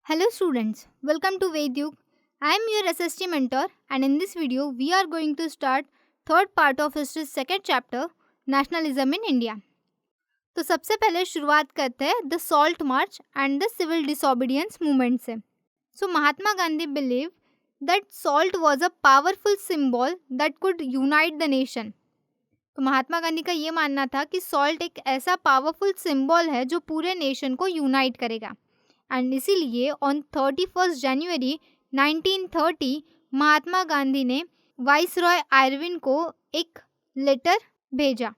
Hello students, welcome to Vedyuk. I am your SST mentor and in this video we are going to start third part of history's second chapter Nationalism in India. तो सबसे पहले शुरुआत करते हैं the salt march and the civil disobedience movement से. So Mahatma Gandhi believe that salt was a powerful symbol that could unite the nation. तो महात्मा गांधी का ये मानना था कि सॉल्ट एक ऐसा पावरफुल सिंबल है जो पूरे नेशन को यूनाइट करेगा. एंड इसीलिए ऑन 31 जनवरी 1930 महात्मा गांधी ने वाइसरॉय आयरविन को एक लेटर भेजा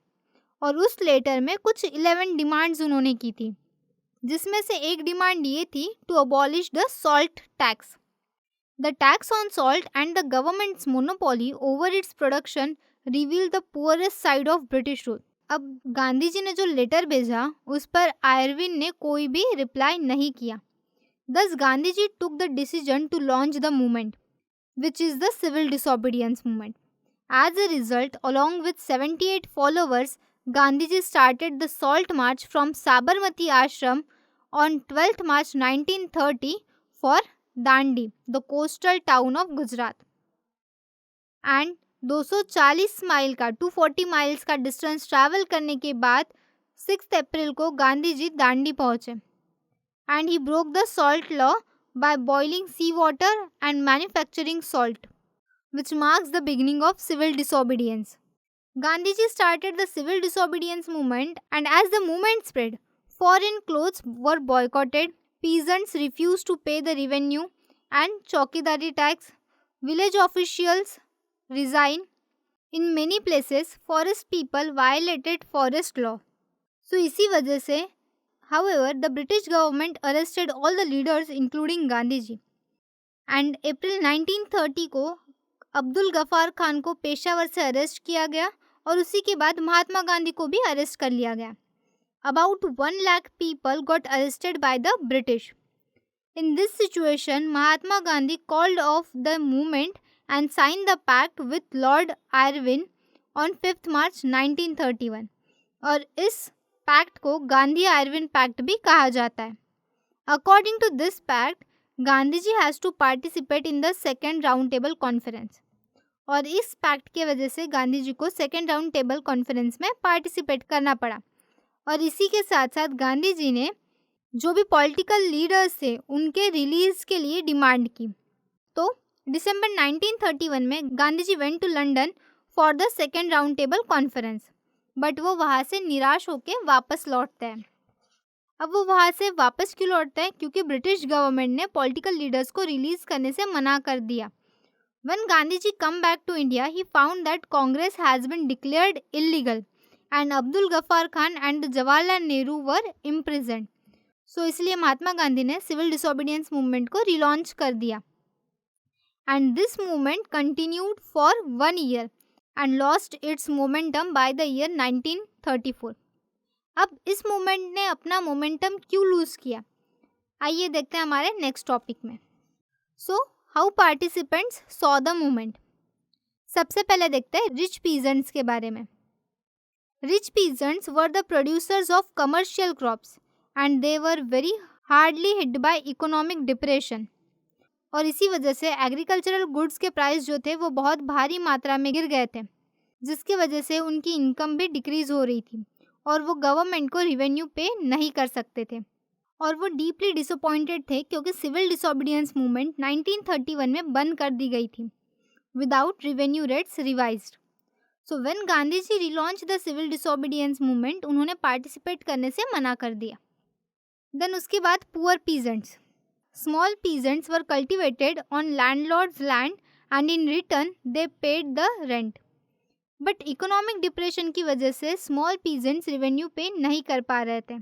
और उस लेटर में कुछ 11 डिमांड्स उन्होंने की थी, जिसमें से एक डिमांड ये थी to abolish the salt tax. The tax on salt and the government's monopoly over its production reveal the poorest side of British rule. अब गांधी जी ने जो लेटर भेजा उस पर आयरविन ने कोई भी रिप्लाई नहीं किया. Thus Gandhi ji took the decision to launch the movement, which is the civil disobedience movement. As a result, along with 78 followers, Gandhi ji started the Salt March from Sabarmati Ashram on 12th March 1930 for Dandi, the coastal town of Gujarat. And 240 mile का 240 miles का distance travel करने के बाद 6 अप्रैल को गांधी जी दांडी पहुंचे. And he broke the salt law by boiling seawater and manufacturing salt, which marks the beginning of civil disobedience. Gandhiji started the civil disobedience movement, and as the movement spread, foreign clothes were boycotted, peasants refused to pay the revenue and chowkidari tax, village officials resigned. In many places, forest people violated forest law. So इसी वजह से However, the British government arrested all the leaders including Gandhi ji. And April 1930 को अब्दुल गफार खान को पेशावर से arrest किया गया और उसी के बाद महात्मा गांधी को भी अरेस्ट कर लिया गया. About 1 lakh people got arrested by the British. In this situation, Mahatma Gandhi called off the movement and signed the pact with Lord Irwin on 5th March 1931. और इस पैक्ट को गांधी आयरविन पैक्ट भी कहा जाता है. According to this pact, Gandhi ji has to participate in the second round table conference. और इस pact के वजह से गांधी जी को सेकेंड राउंड टेबल कॉन्फ्रेंस में पार्टिसिपेट करना पड़ा. और इसी के साथ साथ गांधी जी ने जो भी पॉलिटिकल लीडर्स थे उनके रिलीज के लिए डिमांड की. तो दिसंबर 1931 में Gandhi ji went to London for the second round table conference, but वो वहाँ से निराश होकर वापस लौटते हैं. अब वो वहाँ से वापस क्यों लौटते हैं? क्योंकि ब्रिटिश गवर्नमेंट ने पॉलिटिकल लीडर्स को रिलीज करने से मना कर दिया. When Gandhi ji come back to India, he found that Congress has been declared illegal and Abdul Gaffar Khan and Jawaharlal Nehru were imprisoned. So इसलिए महात्मा गांधी ने सिविल डिसोबीडियंस मूवमेंट को रिलॉन्च कर दिया. And this movement continued for 1 year and lost its momentum by the year 1934. अब इस movement ने अपना momentum क्यों लूज किया? आइए देखते हैं हमारे नेक्स्ट टॉपिक में. So how participants saw the movement. सबसे पहले देखते हैं रिच पीजेंट्स के बारे में. Rich peasants were the producers of commercial crops and they were very hardly hit by economic depression. और इसी वजह से एग्रीकल्चरल गुड्स के प्राइस जो थे वो बहुत भारी मात्रा में गिर गए थे, जिसकी वजह से उनकी इनकम भी डिक्रीज हो रही थी और वो गवर्नमेंट को रिवेन्यू पे नहीं कर सकते थे. और वो डीपली डिसअपॉइंटेड थे क्योंकि सिविल डिसोबीडियंस मूवमेंट 1931 में बंद कर दी गई थी without revenue rates revised. So when Gandhi ji relaunch the civil disobedience movement, उन्होंने पार्टिसिपेट करने से मना कर दिया. देन उसके बाद poor peasants. Small peasants were cultivated on landlord's land and in return they paid the rent. But economic depression की वजह से small peasants revenue पे नहीं कर पा रहे थे.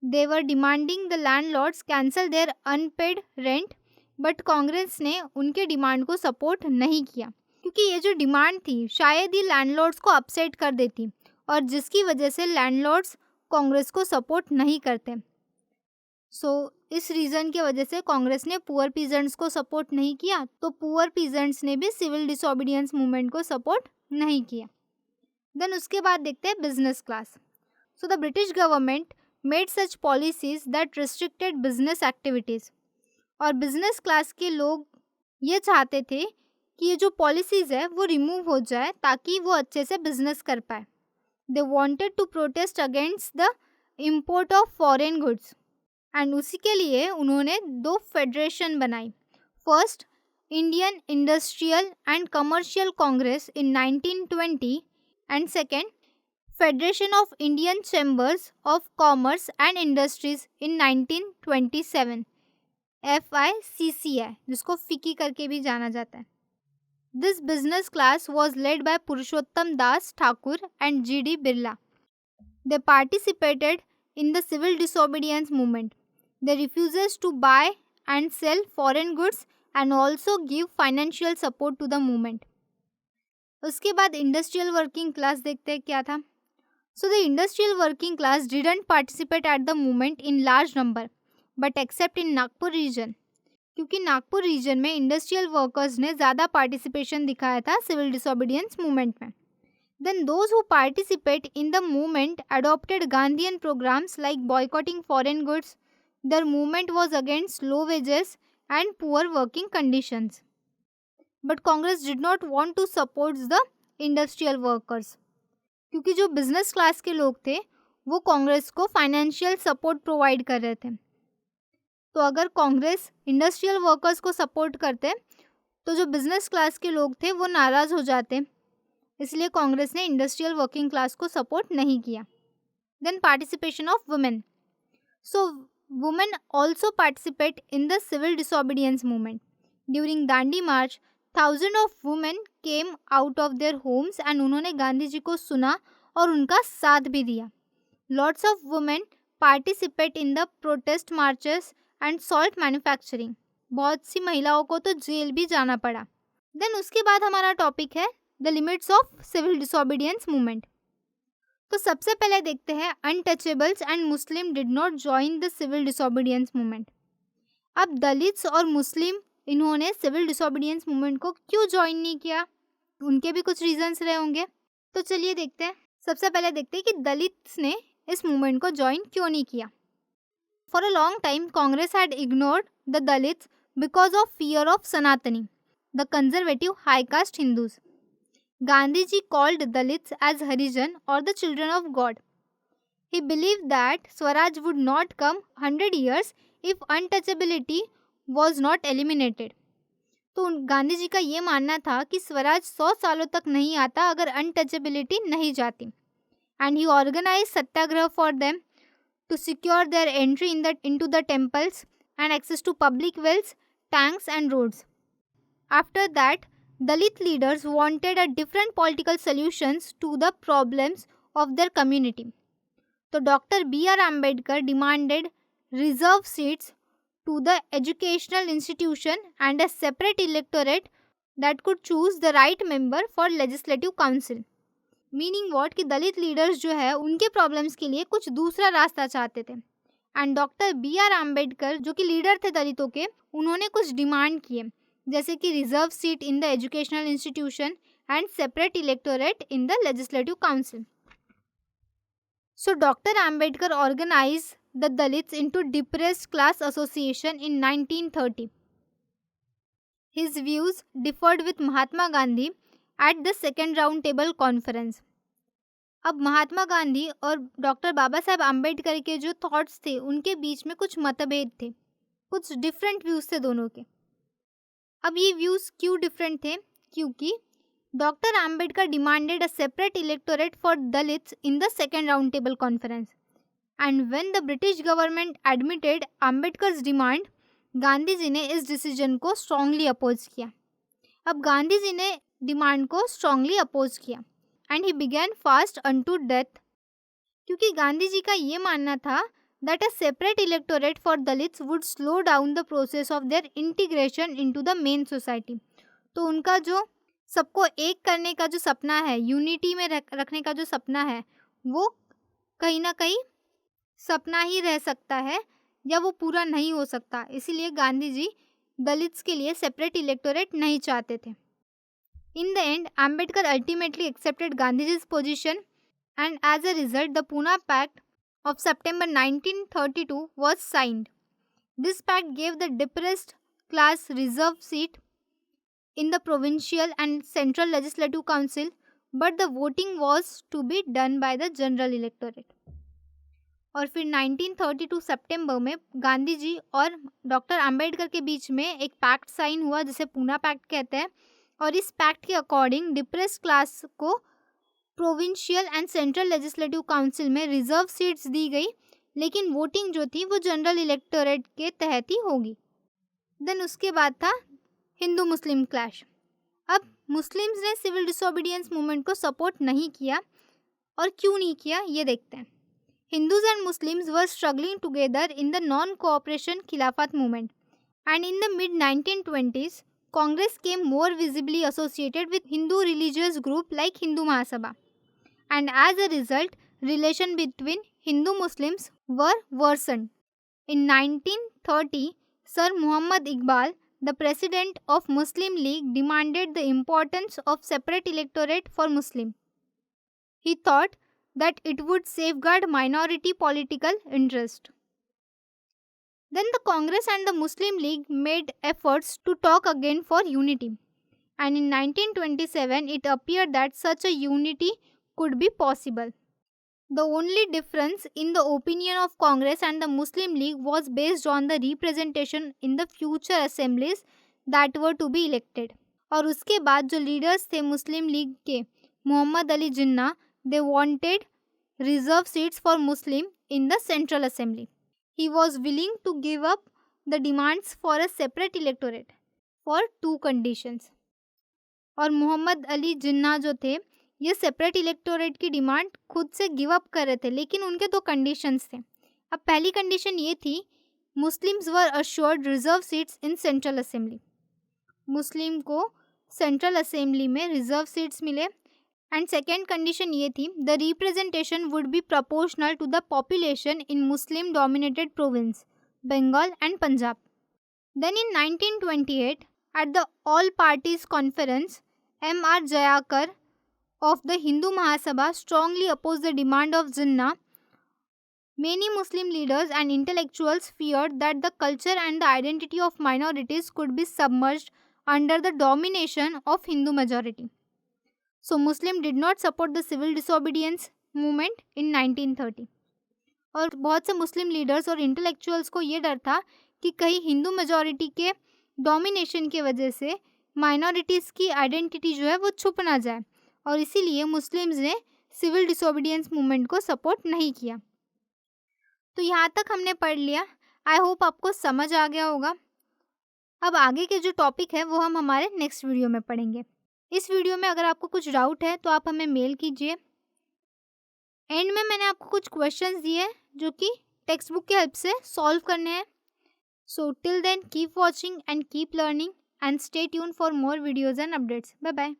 They were demanding the landlords cancel their unpaid rent, but Congress ने उनके डिमांड को सपोर्ट नहीं किया क्योंकि ये जो डिमांड थी शायद ही लैंडलॉर्ड्स को अपसेट कर देती और जिसकी वजह से लैंडलॉर्ड्स कांग्रेस को सपोर्ट नहीं करते. इस रीज़न की वजह से कांग्रेस ने पुअर पीजेंट्स को सपोर्ट नहीं किया, तो पुअर पीजेंट्स ने भी सिविल डिसोबीडियंस मूवमेंट को सपोर्ट नहीं किया. देन उसके बाद देखते हैं business class. So the British government made such policies that restricted business activities. और बिजनेस क्लास के लोग ये चाहते थे कि ये जो पॉलिसीज़ है वो रिमूव हो जाए ताकि वो अच्छे से बिजनेस कर पाए। They wanted to protest against the import of foreign goods and उसी के लिए उन्होंने 2 फेडरेशन बनाई। First, Indian industrial and commercial Congress in 1920 and second, federation of Indian chambers of commerce and industries in 1927, FICCI, जिसको FICCI करके भी जाना जाता है। This business class was led by Purushottam Das Thakur and GD Birla. They participated in the civil disobedience movement. They refused to buy and sell foreign goods and also give financial support to the movement. उसके बाद industrial working class देखते हैं क्या था। So the industrial working class didn't participate at the movement in large number, but except in Nagpur region. क्योंकि Nagpur reason में industrial workers ने ज़्यादा पार्टिसिपेशन दिखाया था सिविल डिसोबीडियंस मूवमेंट में। Then those who participate in the movement adopted Gandhian programs like boycotting foreign goods. Their movement was against low wages and poor working conditions. But Congress did not want to support the industrial workers. क्योंकि जो business class के लोग थे वो कांग्रेस को financial support provide कर रहे थे। तो अगर कांग्रेस इंडस्ट्रियल वर्कर्स को सपोर्ट करते तो जो बिजनेस क्लास के लोग थे वो नाराज़ हो जाते, इसलिए कांग्रेस ने इंडस्ट्रियल वर्किंग क्लास को सपोर्ट नहीं किया। Then participation of women. So women also participate in the civil disobedience movement. During Dandi march, thousand of women came out of their homes and उन्होंने गांधी जी को सुना और उनका साथ भी दिया। Lots of women participate in the protest marches and salt manufacturing. बहुत सी महिलाओं को तो जेल भी जाना पड़ा। देन उसके बाद हमारा टॉपिक है the limits of civil disobedience movement. तो सबसे पहले देखते हैं untouchables and Muslim did not join the civil disobedience movement. अब दलित्स और मुस्लिम इन्होंने सिविल डिसोबीडियंस मूवमेंट को क्यों ज्वाइन नहीं किया, उनके भी कुछ रीजंस रहे होंगे। तो चलिए देखते हैं। सबसे पहले देखते हैं कि दलित्स ने इस मूवमेंट को ज्वाइन क्यों नहीं किया। For a long time, Congress had ignored the Dalits because of fear of Sanatani, the conservative high caste Hindus. Gandhiji called Dalits as Harijan or the children of God. He believed that Swaraj would not come 100 years if untouchability was not eliminated. तो गांधी जी का ये मानना था कि स्वराज 100 सालों तक नहीं आता अगर अनटचेबिलिटी नहीं जाती। And he organized Satyagraha for them to secure their entry into the temples and access to public wells, tanks and roads. After that, Dalit leaders wanted a different political solutions to the problems of their community. So Dr. B.R. Ambedkar demanded reserve seats to the educational institution and a separate electorate that could choose the right member for legislative council. Meaning what कि दलित leaders जो है उनके problems के लिए कुछ दूसरा रास्ता चाहते थे। And doctor B.R. आम्बेडकर जो कि लीडर थे दलितों के, उन्होंने कुछ डिमांड किए जैसे कि reserve seat in the educational institution and separate electorate in the legislative council. So doctor Ambedkar organise the Dalits into depressed class association in 1930. His views differed with Mahatma Gandhi at the second round table conference. अब महात्मा गांधी और doctor Baba Saheb Ambedkar के जो thoughts थे उनके बीच में कुछ मतभेद थे, कुछ डिफरेंट व्यूज़ थे दोनों के। अब ये व्यूज़ क्यों डिफरेंट थे? क्योंकि doctor Ambedkar demanded a separate electorate for Dalits in the second round table conference and when the British government admitted Ambedkar's demand, Gandhi ji ने इस डिसीजन को स्ट्रांगली अपोज किया। अब गांधी जी ने डिमांड को स्ट्रांगली अपोज किया and he began fast unto death, क्योंकि गांधी जी का ये मानना था that a separate electorate for Dalits would slow down the process of their integration into the main society. तो उनका जो सबको एक करने का जो सपना है, यूनिटी में रखने का जो सपना है, वो कहीं ना कहीं सपना ही रह सकता है या वो पूरा नहीं हो सकता। इसीलिए गांधी जी दलित्स के लिए सेपरेट इलेक्टोरेट नहीं चाहते थे। In the end, Ambedkar ultimately accepted Gandhiji's position and as a result, the Pune Pact of September 1932 was signed. This pact gave the depressed class reserve seat in the provincial and central legislative council, but the voting was to be done by the general electorate. और फिर 1932 सितंबर में गांधी जी और doctor Ambedkar के बीच में एक pact sign हुआ जिसे Poona pact कहते हैं, और इस पैक्ट के अकॉर्डिंग डिप्रेस्ड क्लास को provincial and central legislative council में रिजर्व सीट्स दी गई, लेकिन वोटिंग जो थी वो जनरल इलेक्टोरेट के तहत ही होगी। देन उसके बाद था हिंदू मुस्लिम क्लैश। अब मुस्लिम्स ने सिविल डिसोबीडियंस मूवमेंट को सपोर्ट नहीं किया, और क्यों नहीं किया ये देखते हैं। Hindus and Muslims were struggling together in the non-cooperation Khilafat movement, and in the mid-1920s, Congress came more visibly associated with Hindu religious group like Hindu Mahasabha, and as a result, relation between Hindu Muslims were worsened. In 1930, Sir Muhammad Iqbal, the president of Muslim League, demanded the importance of separate electorate for Muslim. He thought that it would safeguard minority political interest. Then the Congress and the Muslim League made efforts to talk again for unity, and in 1927 it appeared that such a unity could be possible. The only difference in the opinion of Congress and the Muslim League was based on the representation in the future assemblies that were to be elected. और उसके बाद जो leaders थे मुस्लिम league के, Mohammad Ali Jinnah, they wanted reserve seats for Muslim in the Central Assembly. He was willing to give up the demands for a separate electorate for 2 conditions. और मोहम्मद अली जिन्ना जो थे ये सेपरेट इलेक्टोरेट की डिमांड खुद से गिव अप कर रहे थे, लेकिन उनके 2 कंडीशंस थे। अब पहली कंडीशन ये थी, Muslims were assured reserve seats in central assembly. Muslim को सेंट्रल असेंबली में रिजर्व सीट्स मिले, एंड सेकेंड कंडीशन ये थी, the representation would be proportional to the population in Muslim dominated province Bengal and Punjab. Then in 1928 at the all parties conference, M.R. Jayakar of the Hindu Mahasabha strongly opposed the demand of Jinnah. Many Muslim leaders and intellectuals feared that the culture and the identity of minorities could be submerged under the domination of Hindu majority. So Muslim did not support the civil disobedience movement in 1930. और बहुत से मुस्लिम leaders और intellectuals को ये डर था कि कहीं हिंदू मेजॉरिटी के डोमिनेशन की वजह से माइनॉरिटीज़ की आइडेंटिटी जो है वो छुप ना जाए, और इसीलिए मुस्लिम्स ने सिविल डिसोबीडियंस मूवमेंट को सपोर्ट नहीं किया। तो यहाँ तक हमने पढ़ लिया। आई होप आपको समझ आ गया होगा। अब आगे के जो टॉपिक है वो हम हमारे नेक्स्ट वीडियो में पढ़ेंगे। इस वीडियो में अगर आपको कुछ डाउट है तो आप हमें मेल कीजिए। एंड में मैंने आपको कुछ क्वेश्चंस दिए हैं जो कि टेक्स्ट बुक की हेल्प से सॉल्व करने हैं। So till then keep watching and keep learning and stay tune for more videos and updates. Bye bye.